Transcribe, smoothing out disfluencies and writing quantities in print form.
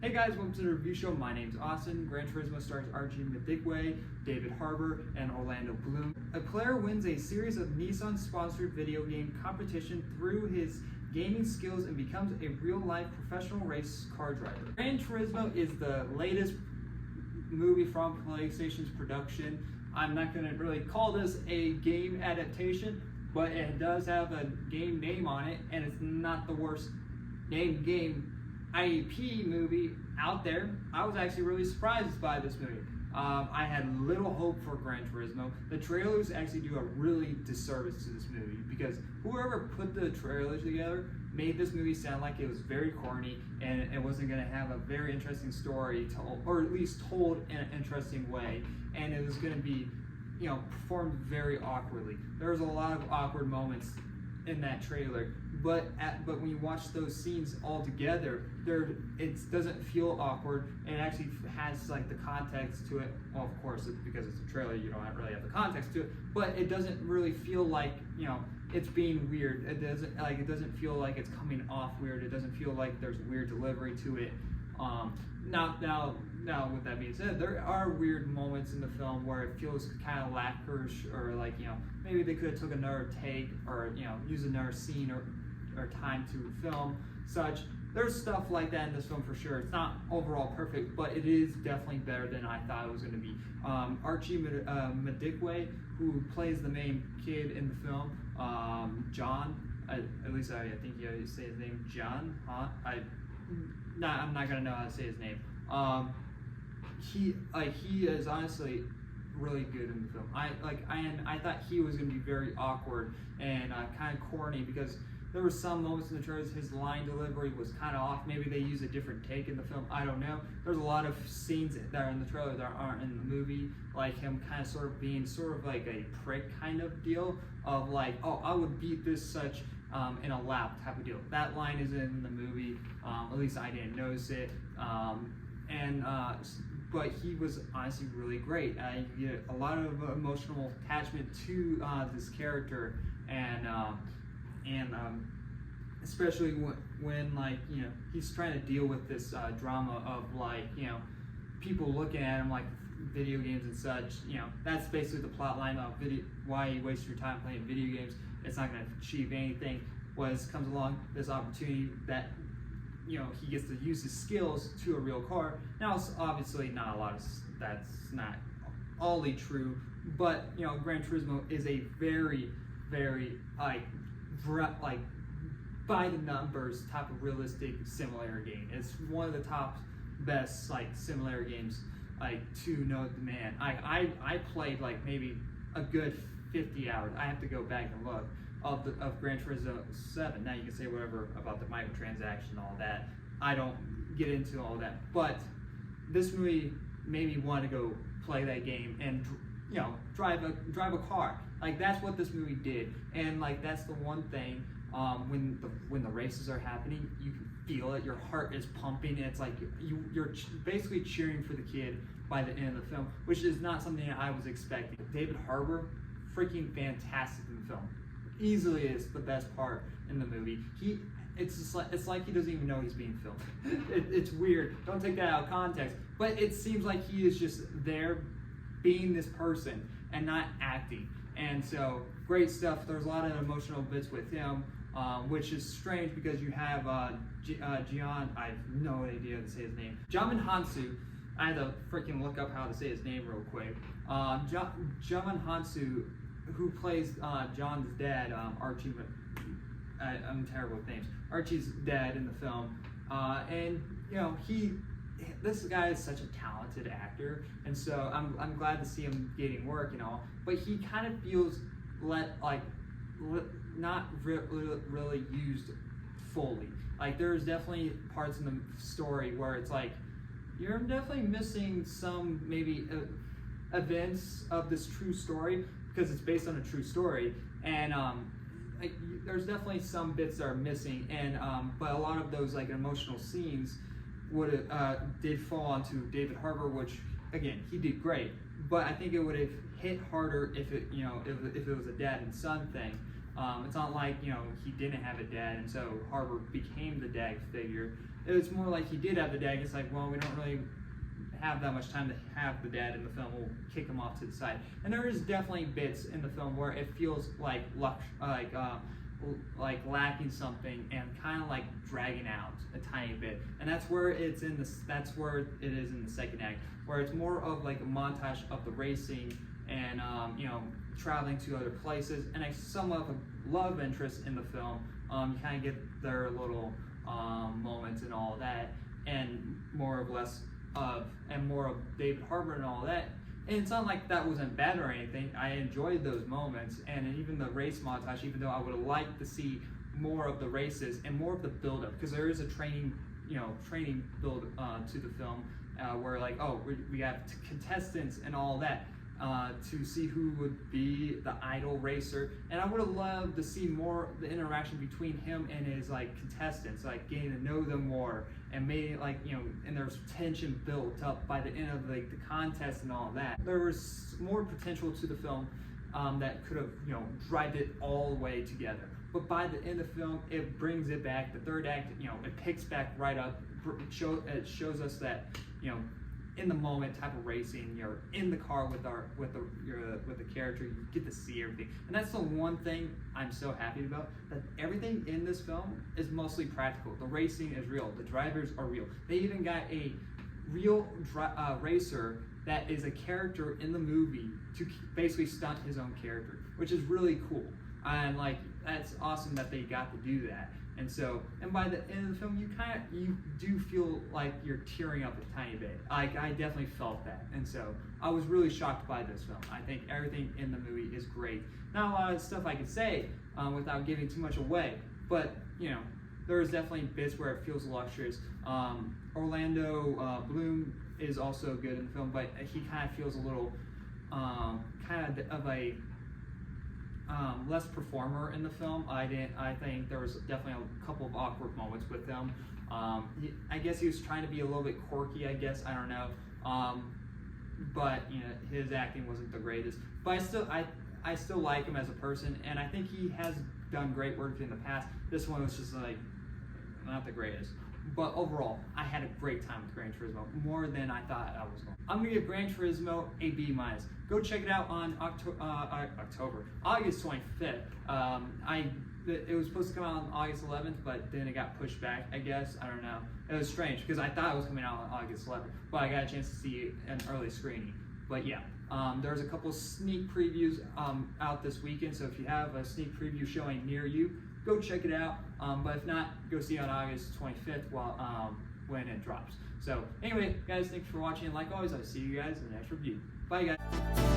Hey guys, welcome to the review show. My name's Austin. Gran Turismo stars Archie, Madekwe, David Harbour, and Orlando Bloom. A player wins a series of Nissan-sponsored video game competition through his gaming skills and becomes a real-life professional race car driver. Gran Turismo is the latest movie from PlayStation's production. I'm not going to really call this a game adaptation, but it does have a game name on it, and it's not the worst named game IEP movie out there. I was actually really surprised by this movie. I had little hope for Gran Turismo. The trailers actually do a really disservice to this movie because whoever put the trailers together made this movie sound like it was very corny and it wasn't going to have a very interesting story told, or at least told in an interesting way, and it was going to be, performed very awkwardly. There was a lot of awkward moments in that trailer, but when you watch those scenes all together, it doesn't feel awkward, and it actually has like the context to it. Well, of course, because it's a trailer, you don't really have the context to it, but it doesn't really feel like it's being weird. It doesn't feel like it's coming off weird. It doesn't feel like there's weird delivery to it. Now, with that being said, there are weird moments in the film where it feels kind of lackluster, or maybe they could have took another take, or used another scene or time to film such. There's stuff like that in this film for sure. It's not overall perfect, but it is definitely better than I thought it was going to be. Archie Madekwe, who plays the main kid in the film, John. At least I think you say his name, John. I'm not gonna know how to say his name. He is honestly really good in the film. I thought he was gonna be very awkward and kind of corny because there were some moments in the trailers his line delivery was kind of off. Maybe they used a different take in the film. I don't know. There's a lot of scenes that are in the trailer that aren't in the movie, like him kind of sort of being like a prick kind of deal of like, oh, I would beat this such in a lap type of deal. That line isn't in the movie. At least I didn't notice it. But he was honestly really great. You get a lot of emotional attachment to this character, and especially when he's trying to deal with this drama of people looking at him like video games and such. That's basically the plot line of why you waste your time playing video games. It's not going to achieve anything. Comes along this opportunity that he gets to use his skills to a real car. Now, it's obviously not a lot of that's not allly true, but Gran Turismo is a very, very by the numbers type of realistic simulator game. It's one of the top best simulator games to know the man. I played maybe a good 50 hours. I have to go back and look of Gran Turismo 7. Now you can say whatever about the microtransaction and all that. I don't get into all that, but this movie made me want to go play that game and drive a car. That's what this movie did, and that's the one thing. When the races are happening, you can feel it. Your heart is pumping. It's like you're basically cheering for the kid by the end of the film, which is not something that I was expecting. David Harbour, freaking fantastic in the film. Easily is the best part in the movie. It's like he doesn't even know he's being filmed. It's weird. Don't take that out of context. But it seems like he is just there being this person and not acting. And so, great stuff. There's a lot of emotional bits with him, which is strange because you have Gian, I have no idea how to say his name. Jamin Hansu. I had to freaking look up how to say his name real quick. Jamin Hansu, who plays John's dad, Archie. I'm terrible with names. Archie's dad in the film, and this guy is such a talented actor, and so I'm glad to see him getting work, But he kind of feels not really used fully. There's definitely parts in the story where it's you're definitely missing some maybe events of this true story because it's based on a true story, and there's definitely some bits that are missing, and but a lot of those emotional scenes did fall onto David Harbour, which again he did great, but I think it would have hit harder if it if it was a dad and son thing. It's not like he didn't have a dad and so Harbour became the dad figure. It was more like he did have the dad. It's like, well, we don't really have that much time to have the dad in the film. We'll kick him off to the side. And there is definitely bits in the film where it feels like lacking something and kind of like dragging out a tiny bit. And that's where it's in the that's where it is in the second act, where it's more of like a montage of the racing and you know, traveling to other places, and somewhat of a love interest in the film. You kind of get their little moments and all that, and more of David Harbour and all that. And it's not like that wasn't bad or anything. I enjoyed those moments, and even the race montage, even though I would have liked to see more of the races and more of the build-up, because there is a training build to the film, where like, oh, we have contestants and all that, to see who would be the idol racer. And I would have loved to see more the interaction between him and his like contestants, like getting to know them more, and maybe like, you know, and there's tension built up by the end of like the contest and all that. There was more potential to the film that could have, you know, driven it all the way together. But by the end of the film, it brings it back. The third act, you know, it picks back right up. It shows us that, you know, in the moment type of racing, you're in the car with the character, you get to see everything. And that's the one thing I'm so happy about, that everything in this film is mostly practical. The racing is real, the drivers are real. They even got a real racer that is a character in the movie to basically stunt his own character, which is really cool. And like, that's awesome that they got to do that. And so, and by the end of the film, you do feel like you're tearing up a tiny bit. Like, I definitely felt that. And so, I was really shocked by this film. I think everything in the movie is great. Not a lot of stuff I could say without giving too much away, but, you know, there's definitely bits where it feels luxurious. Orlando Bloom is also good in the film, but he kind of feels a little kind of a less performer in the film. I think there was definitely a couple of awkward moments with him. I guess he was trying to be a little bit quirky, I guess, I don't know. But you know, his acting wasn't the greatest. But I still like him as a person, and I think he has done great work in the past. This one was just like not the greatest. But overall, I had a great time with Gran Turismo, more than I thought I was going. I'm gonna give Gran Turismo a B-. Go check it out on August 25th. It was supposed to come out on August 11th, but then it got pushed back, I guess. I don't know. It was strange, because I thought it was coming out on August 11th, but I got a chance to see an early screening. But yeah, there's a couple sneak previews out this weekend, so if you have a sneak preview showing near you, go check it out. But if not, go see it on August 25th when it drops. So anyway, guys, thanks for watching. Like always, I'll see you guys in the next review. Bye, guys.